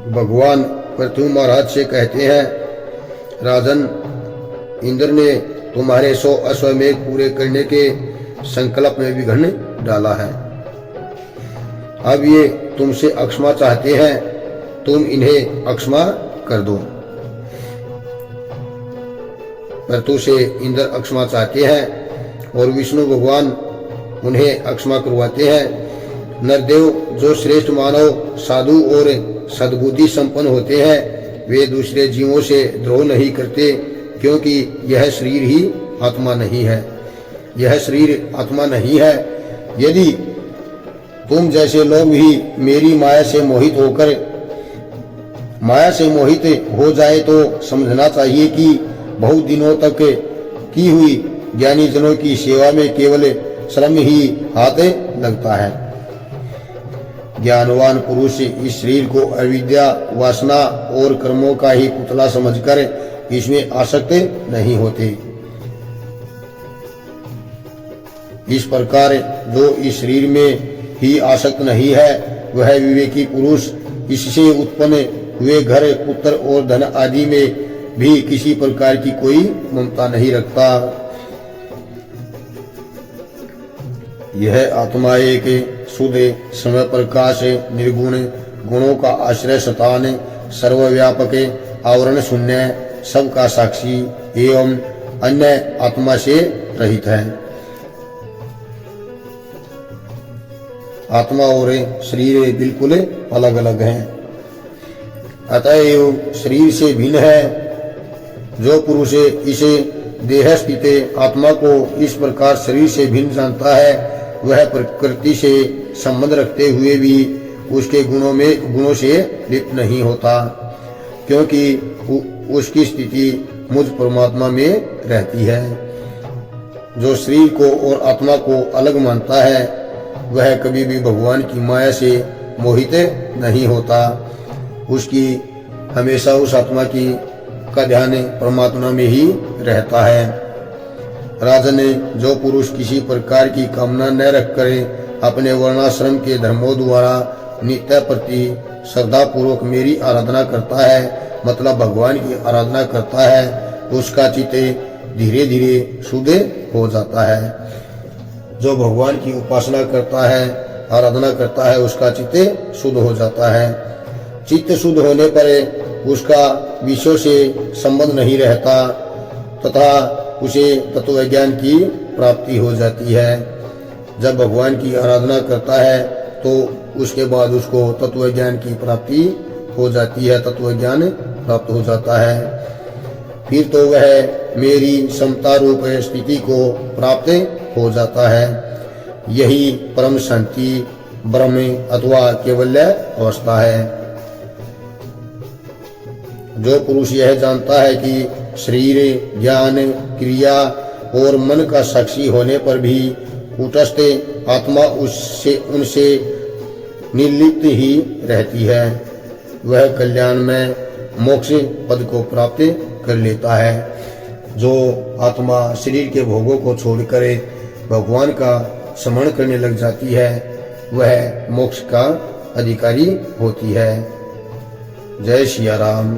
भगवान पृथ्वी महाराज से कहते हैं, राजन, इंद्र ने तुम्हारे 100 अश्वमेघ पूरे करने के संकल्प में विघ्न डाला है। अब ये तुमसे अक्षमा चाहते हैं, तुम इन्हें अक्षमा कर दो। पृथ्वी से इंद्र अक्षमा चाहते हैं और विष्णु भगवान उन्हें अक्षमा करवाते हैं। नरदेव, जो श्रेष्ठ मानव, साधु और सद्बुद्धि संपन्न होते हैं, वे दूसरे जीवों से द्रोह नहीं करते, क्योंकि यह शरीर ही आत्मा नहीं है। यह शरीर आत्मा नहीं है। यदि तुम जैसे लोग भी मेरी माया से मोहित हो जाए तो समझना चाहिए कि बहुत दिनों तक की हुई ज्ञानी जनों की सेवा में केवल श्रम ही हाथ लगता है। ज्ञानवान पुरुष इस शरीर को अविद्या, वासना और कर्मों का ही पुतला समझकर इसमें आसक्त नहीं होते। इस प्रकार जो इस शरीर में ही आसक्त नहीं है, वह विवेकी पुरुष इससे उत्पन्न हुए घर, पुत्र और धन आदि में भी किसी प्रकार की कोई ममता नहीं रखता। यह आत्मा एक शुद्ध समय प्रकाश, निर्गुण, गुणों का आश्रय स्थान, सर्वव्यापक, आवरण शून्य, सबका साक्षी एवं अन्य आत्मा से रहित है। आत्मा और शरीर बिल्कुल अलग अलग हैं, अतएव शरीर से भिन्न है। जो पुरुष इस देह स्थित आत्मा को इस प्रकार शरीर से भिन्न जानता है, वह प्रकृति से संबंध रखते हुए भी उसके गुणों से लिप्त नहीं होता, क्योंकि उसकी स्थिति मुझ परमात्मा में रहती है। जो शरीर को और आत्मा को अलग मानता है, वह कभी भी भगवान की माया से मोहित नहीं होता। उसकी हमेशा उस आत्मा का ध्यान परमात्मा में ही रहता है। राजन, जो पुरुष किसी प्रकार की कामना न रखकर अपने वर्णाश्रम के धर्मों द्वारा नित्य प्रति श्रद्धा पूर्वक मेरी आराधना करता है, मतलब भगवान की आराधना करता है, उसका चित्त धीरे धीरे शुद्ध हो जाता है। जो भगवान की उपासना करता है, आराधना करता है, उसका चित्त शुद्ध हो जाता है। चित्त शुद्ध होने पर उसका विषयों से संबंध नहीं रहता तथा उसे तत्व ज्ञान की प्राप्ति हो जाती है। जब भगवान की आराधना करता है तो उसके बाद उसको तत्व ज्ञान की प्राप्ति हो जाती है, तत्व ज्ञान प्राप्त हो जाता है। फिर तो वह मेरी समता रूप स्थिति को प्राप्त हो जाता है। यही परम शांति, ब्रह्म अथवा केवल्य अवस्था है। जो पुरुष यह जानता है कि शरीर, ज्ञान, क्रिया और मन का साक्षी होने पर भी कूटस्थ आत्मा उनसे निर्लिप्त ही रहती है, वह कल्याण में मोक्ष पद को प्राप्त कर लेता है। जो आत्मा शरीर के भोगों को छोड़कर भगवान का स्मरण करने लग जाती है, वह मोक्ष का अधिकारी होती है। जय सिया राम।